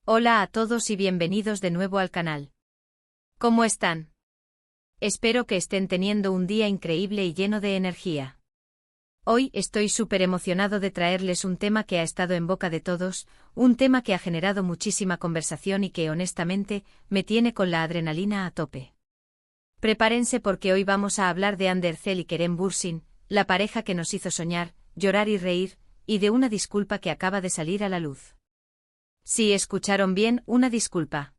Hola a todos y bienvenidos de nuevo al canal. ¿Cómo están? Espero que estén teniendo un día increíble y lleno de energía. Hoy estoy súper emocionado de traerles un tema que ha estado en boca de todos, un tema que ha generado muchísima conversación y que honestamente me tiene con la adrenalina a tope. Prepárense porque hoy vamos a hablar de Hande Erçel y Kerem Bürsin, la pareja que nos hizo soñar, llorar y reír, y de una disculpa que acaba de salir a la luz. Sí, escucharon bien, una disculpa.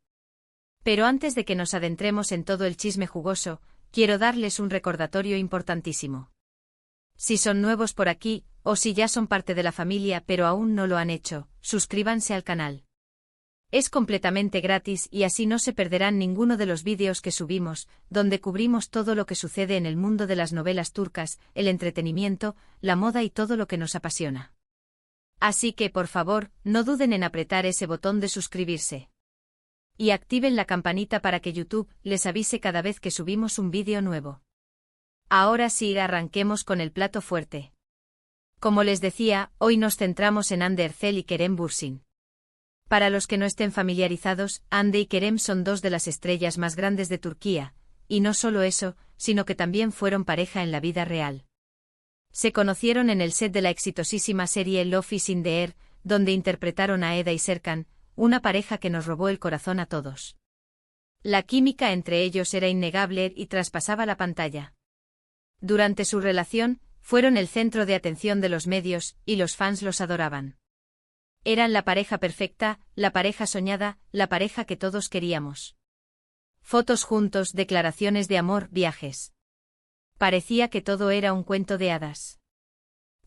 Pero antes de que nos adentremos en todo el chisme jugoso, quiero darles un recordatorio importantísimo. Si son nuevos por aquí, o si ya son parte de la familia pero aún no lo han hecho, suscríbanse al canal. Es completamente gratis y así no se perderán ninguno de los vídeos que subimos, donde cubrimos todo lo que sucede en el mundo de las novelas turcas, el entretenimiento, la moda y todo lo que nos apasiona. Así que, por favor, no duden en apretar ese botón de suscribirse. Y activen la campanita para que YouTube les avise cada vez que subimos un vídeo nuevo. Ahora sí, arranquemos con el plato fuerte. Como les decía, hoy nos centramos en Hande Erçel y Kerem Bürsin. Para los que no estén familiarizados, Hande y Kerem son dos de las estrellas más grandes de Turquía, y no solo eso, sino que también fueron pareja en la vida real. Se conocieron en el set de la exitosísima serie Love is in the Air, donde interpretaron a Eda y Serkan, una pareja que nos robó el corazón a todos. La química entre ellos era innegable y traspasaba la pantalla. Durante su relación, fueron el centro de atención de los medios, y los fans los adoraban. Eran la pareja perfecta, la pareja soñada, la pareja que todos queríamos. Fotos juntos, declaraciones de amor, viajes. Parecía que todo era un cuento de hadas.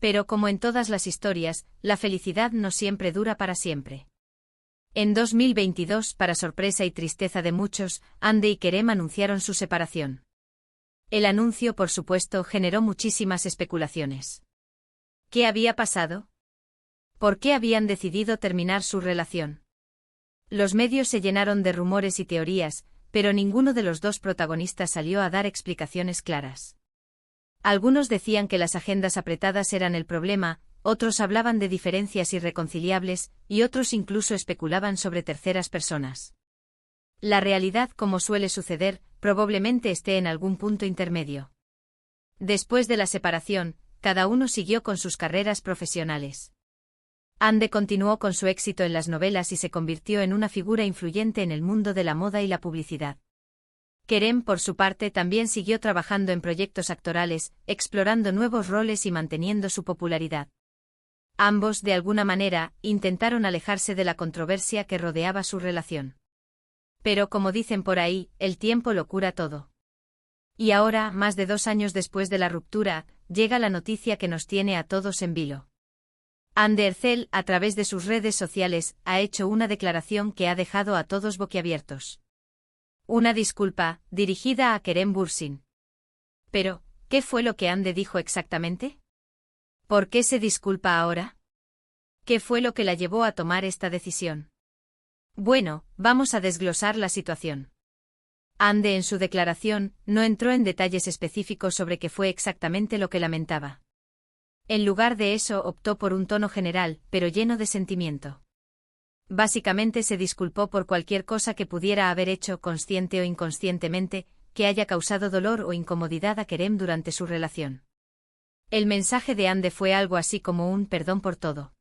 Pero como en todas las historias, la felicidad no siempre dura para siempre. En 2022, para sorpresa y tristeza de muchos, Hande y Kerem anunciaron su separación. El anuncio, por supuesto, generó muchísimas especulaciones. ¿Qué había pasado? ¿Por qué habían decidido terminar su relación? Los medios se llenaron de rumores y teorías, pero ninguno de los dos protagonistas salió a dar explicaciones claras. Algunos decían que las agendas apretadas eran el problema, otros hablaban de diferencias irreconciliables, y otros incluso especulaban sobre terceras personas. La realidad, como suele suceder, probablemente esté en algún punto intermedio. Después de la separación, cada uno siguió con sus carreras profesionales. Hande continuó con su éxito en las novelas y se convirtió en una figura influyente en el mundo de la moda y la publicidad. Kerem, por su parte, también siguió trabajando en proyectos actorales, explorando nuevos roles y manteniendo su popularidad. Ambos, de alguna manera, intentaron alejarse de la controversia que rodeaba su relación. Pero como dicen por ahí, el tiempo lo cura todo. Y ahora, más de 2 años después de la ruptura, llega la noticia que nos tiene a todos en vilo. Hande Erçel, a través de sus redes sociales, ha hecho una declaración que ha dejado a todos boquiabiertos. Una disculpa, dirigida a Kerem Bürsin. Pero, ¿qué fue lo que Hande dijo exactamente? ¿Por qué se disculpa ahora? ¿Qué fue lo que la llevó a tomar esta decisión? Bueno, vamos a desglosar la situación. Hande en su declaración no entró en detalles específicos sobre qué fue exactamente lo que lamentaba. En lugar de eso optó por un tono general, pero lleno de sentimiento. Básicamente se disculpó por cualquier cosa que pudiera haber hecho, consciente o inconscientemente, que haya causado dolor o incomodidad a Kerem durante su relación. El mensaje de Hande fue algo así como un perdón por todo.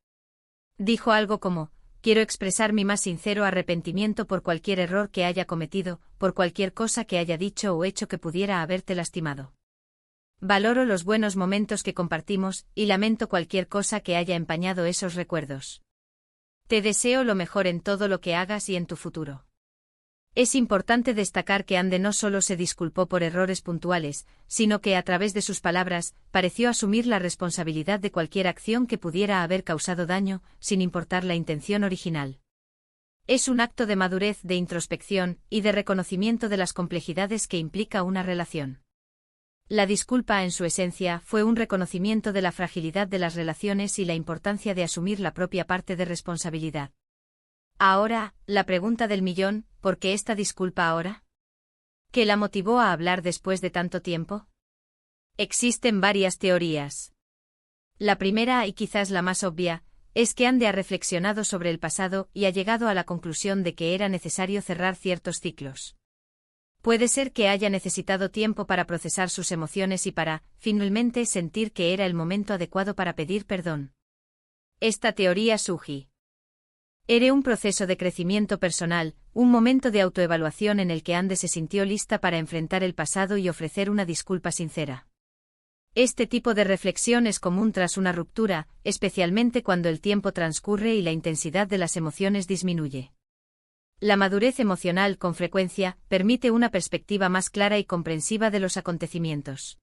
Dijo algo como: quiero expresar mi más sincero arrepentimiento por cualquier error que haya cometido, por cualquier cosa que haya dicho o hecho que pudiera haberte lastimado. Valoro los buenos momentos que compartimos, y lamento cualquier cosa que haya empañado esos recuerdos. Te deseo lo mejor en todo lo que hagas y en tu futuro. Es importante destacar que Hande no solo se disculpó por errores puntuales, sino que a través de sus palabras, pareció asumir la responsabilidad de cualquier acción que pudiera haber causado daño, sin importar la intención original. Es un acto de madurez, de introspección, y de reconocimiento de las complejidades que implica una relación. La disculpa en su esencia fue un reconocimiento de la fragilidad de las relaciones y la importancia de asumir la propia parte de responsabilidad. Ahora, la pregunta del millón: ¿por qué esta disculpa ahora? ¿Qué la motivó a hablar después de tanto tiempo? Existen varias teorías. La primera, y quizás la más obvia, es que Ande ha reflexionado sobre el pasado y ha llegado a la conclusión de que era necesario cerrar ciertos ciclos. Puede ser que haya necesitado tiempo para procesar sus emociones y para, finalmente, sentir que era el momento adecuado para pedir perdón. Esta teoría sugiere un proceso de crecimiento personal, un momento de autoevaluación en el que Ande se sintió lista para enfrentar el pasado y ofrecer una disculpa sincera. Este tipo de reflexión es común tras una ruptura, especialmente cuando el tiempo transcurre y la intensidad de las emociones disminuye. La madurez emocional, con frecuencia, permite una perspectiva más clara y comprensiva de los acontecimientos.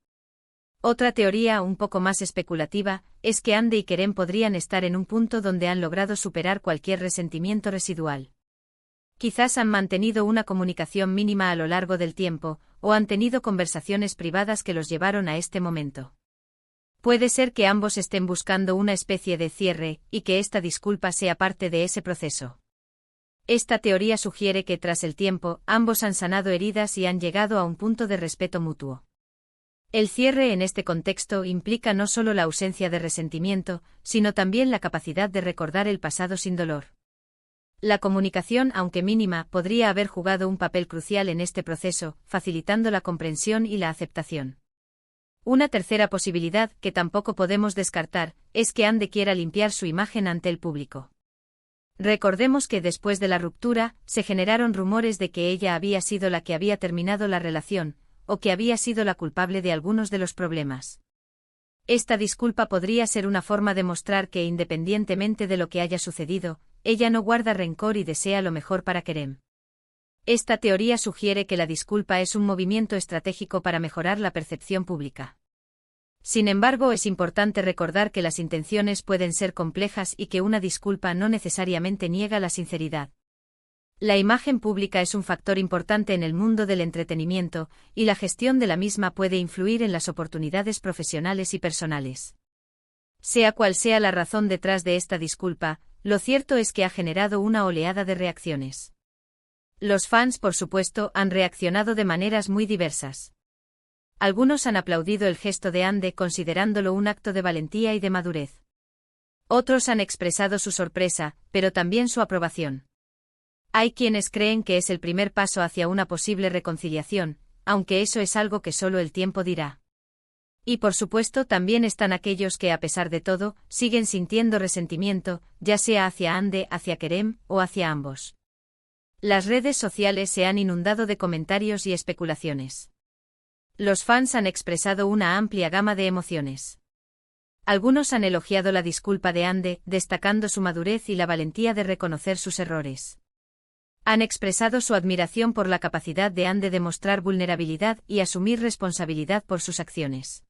Otra teoría, un poco más especulativa, es que Ande y Kerem podrían estar en un punto donde han logrado superar cualquier resentimiento residual. Quizás han mantenido una comunicación mínima a lo largo del tiempo, o han tenido conversaciones privadas que los llevaron a este momento. Puede ser que ambos estén buscando una especie de cierre, y que esta disculpa sea parte de ese proceso. Esta teoría sugiere que tras el tiempo, ambos han sanado heridas y han llegado a un punto de respeto mutuo. El cierre en este contexto implica no solo la ausencia de resentimiento, sino también la capacidad de recordar el pasado sin dolor. La comunicación, aunque mínima, podría haber jugado un papel crucial en este proceso, facilitando la comprensión y la aceptación. Una tercera posibilidad, que tampoco podemos descartar, es que Ande quiera limpiar su imagen ante el público. Recordemos que después de la ruptura, se generaron rumores de que ella había sido la que había terminado la relación, o que había sido la culpable de algunos de los problemas. Esta disculpa podría ser una forma de mostrar que, independientemente de lo que haya sucedido, ella no guarda rencor y desea lo mejor para Kerem. Esta teoría sugiere que la disculpa es un movimiento estratégico para mejorar la percepción pública. Sin embargo, es importante recordar que las intenciones pueden ser complejas y que una disculpa no necesariamente niega la sinceridad. La imagen pública es un factor importante en el mundo del entretenimiento, y la gestión de la misma puede influir en las oportunidades profesionales y personales. Sea cual sea la razón detrás de esta disculpa, lo cierto es que ha generado una oleada de reacciones. Los fans, por supuesto, han reaccionado de maneras muy diversas. Algunos han aplaudido el gesto de Ande considerándolo un acto de valentía y de madurez. Otros han expresado su sorpresa, pero también su aprobación. Hay quienes creen que es el primer paso hacia una posible reconciliación, aunque eso es algo que solo el tiempo dirá. Y por supuesto también están aquellos que, a pesar de todo, siguen sintiendo resentimiento, ya sea hacia Ande, hacia Kerem, o hacia ambos. Las redes sociales se han inundado de comentarios y especulaciones. Los fans han expresado una amplia gama de emociones. Algunos han elogiado la disculpa de Ande, destacando su madurez y la valentía de reconocer sus errores. Han expresado su admiración por la capacidad de Ande de mostrar vulnerabilidad y asumir responsabilidad por sus acciones.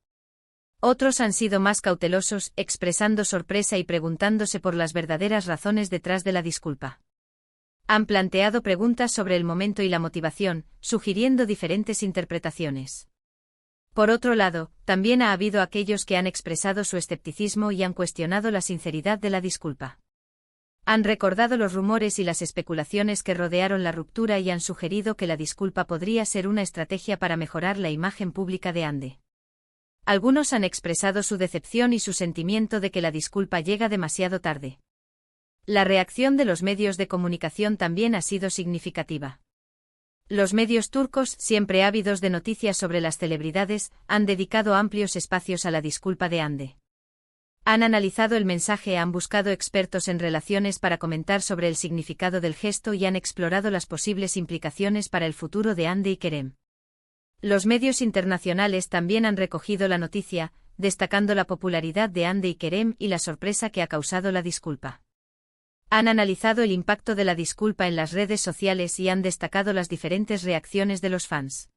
Otros han sido más cautelosos, expresando sorpresa y preguntándose por las verdaderas razones detrás de la disculpa. Han planteado preguntas sobre el momento y la motivación, sugiriendo diferentes interpretaciones. Por otro lado, también ha habido aquellos que han expresado su escepticismo y han cuestionado la sinceridad de la disculpa. Han recordado los rumores y las especulaciones que rodearon la ruptura y han sugerido que la disculpa podría ser una estrategia para mejorar la imagen pública de Ande. Algunos han expresado su decepción y su sentimiento de que la disculpa llega demasiado tarde. La reacción de los medios de comunicación también ha sido significativa. Los medios turcos, siempre ávidos de noticias sobre las celebridades, han dedicado amplios espacios a la disculpa de Ande. Han analizado el mensaje, han buscado expertos en relaciones para comentar sobre el significado del gesto y han explorado las posibles implicaciones para el futuro de Ande y Kerem. Los medios internacionales también han recogido la noticia, destacando la popularidad de Ande y Kerem y la sorpresa que ha causado la disculpa. Han analizado el impacto de la disculpa en las redes sociales y han destacado las diferentes reacciones de los fans.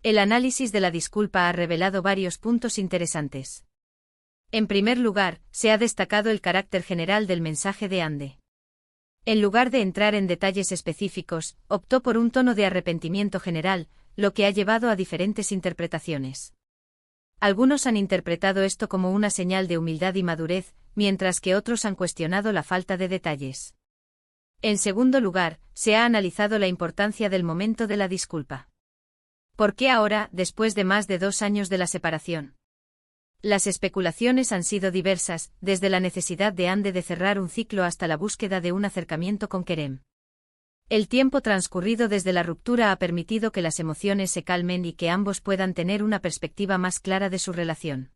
El análisis de la disculpa ha revelado varios puntos interesantes. En primer lugar, se ha destacado el carácter general del mensaje de Ande. En lugar de entrar en detalles específicos, optó por un tono de arrepentimiento general, lo que ha llevado a diferentes interpretaciones. Algunos han interpretado esto como una señal de humildad y madurez, mientras que otros han cuestionado la falta de detalles. En segundo lugar, se ha analizado la importancia del momento de la disculpa. ¿Por qué ahora, después de más de 2 años de la separación? Las especulaciones han sido diversas, desde la necesidad de Ande de cerrar un ciclo hasta la búsqueda de un acercamiento con Kerem. El tiempo transcurrido desde la ruptura ha permitido que las emociones se calmen y que ambos puedan tener una perspectiva más clara de su relación.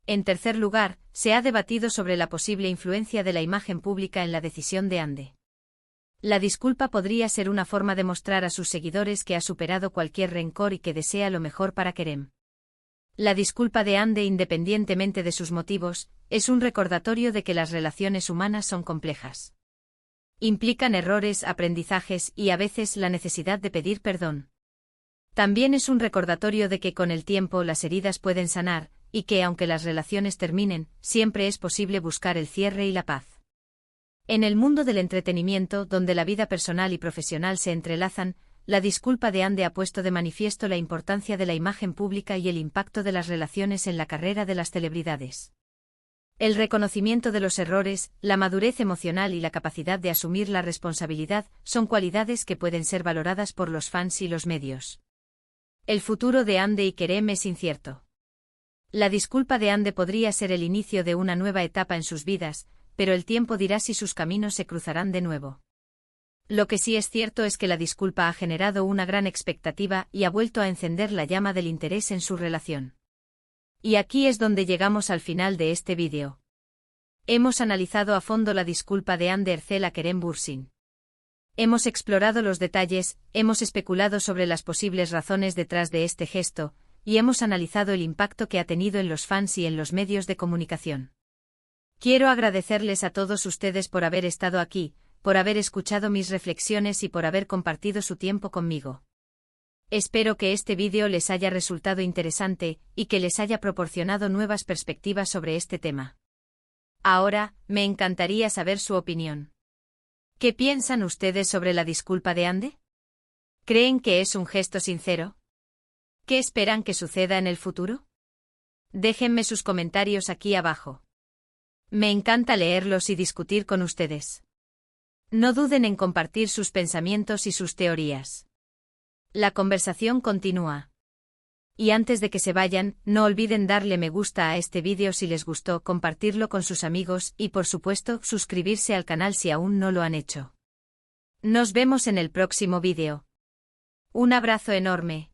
En tercer lugar, se ha debatido sobre la posible influencia de la imagen pública en la decisión de Ande. La disculpa podría ser una forma de mostrar a sus seguidores que ha superado cualquier rencor y que desea lo mejor para Kerem. La disculpa de Ande, independientemente de sus motivos, es un recordatorio de que las relaciones humanas son complejas. Implican errores, aprendizajes y a veces la necesidad de pedir perdón. También es un recordatorio de que con el tiempo las heridas pueden sanar, y que aunque las relaciones terminen, siempre es posible buscar el cierre y la paz. En el mundo del entretenimiento, donde la vida personal y profesional se entrelazan, la disculpa de Ande ha puesto de manifiesto la importancia de la imagen pública y el impacto de las relaciones en la carrera de las celebridades. El reconocimiento de los errores, la madurez emocional y la capacidad de asumir la responsabilidad son cualidades que pueden ser valoradas por los fans y los medios. El futuro de Ande y Kerem es incierto. La disculpa de Ande podría ser el inicio de una nueva etapa en sus vidas, pero el tiempo dirá si sus caminos se cruzarán de nuevo. Lo que sí es cierto es que la disculpa ha generado una gran expectativa y ha vuelto a encender la llama del interés en su relación. Y aquí es donde llegamos al final de este vídeo. Hemos analizado a fondo la disculpa de Ande Erçel a Kerem Bürsin. Hemos explorado los detalles, hemos especulado sobre las posibles razones detrás de este gesto, y hemos analizado el impacto que ha tenido en los fans y en los medios de comunicación. Quiero agradecerles a todos ustedes por haber estado aquí, por haber escuchado mis reflexiones y por haber compartido su tiempo conmigo. Espero que este vídeo les haya resultado interesante y que les haya proporcionado nuevas perspectivas sobre este tema. Ahora, me encantaría saber su opinión. ¿Qué piensan ustedes sobre la disculpa de Ande? ¿Creen que es un gesto sincero? ¿Qué esperan que suceda en el futuro? Déjenme sus comentarios aquí abajo. Me encanta leerlos y discutir con ustedes. No duden en compartir sus pensamientos y sus teorías. La conversación continúa. Y antes de que se vayan, no olviden darle me gusta a este vídeo si les gustó, compartirlo con sus amigos y por supuesto suscribirse al canal si aún no lo han hecho. Nos vemos en el próximo vídeo. Un abrazo enorme.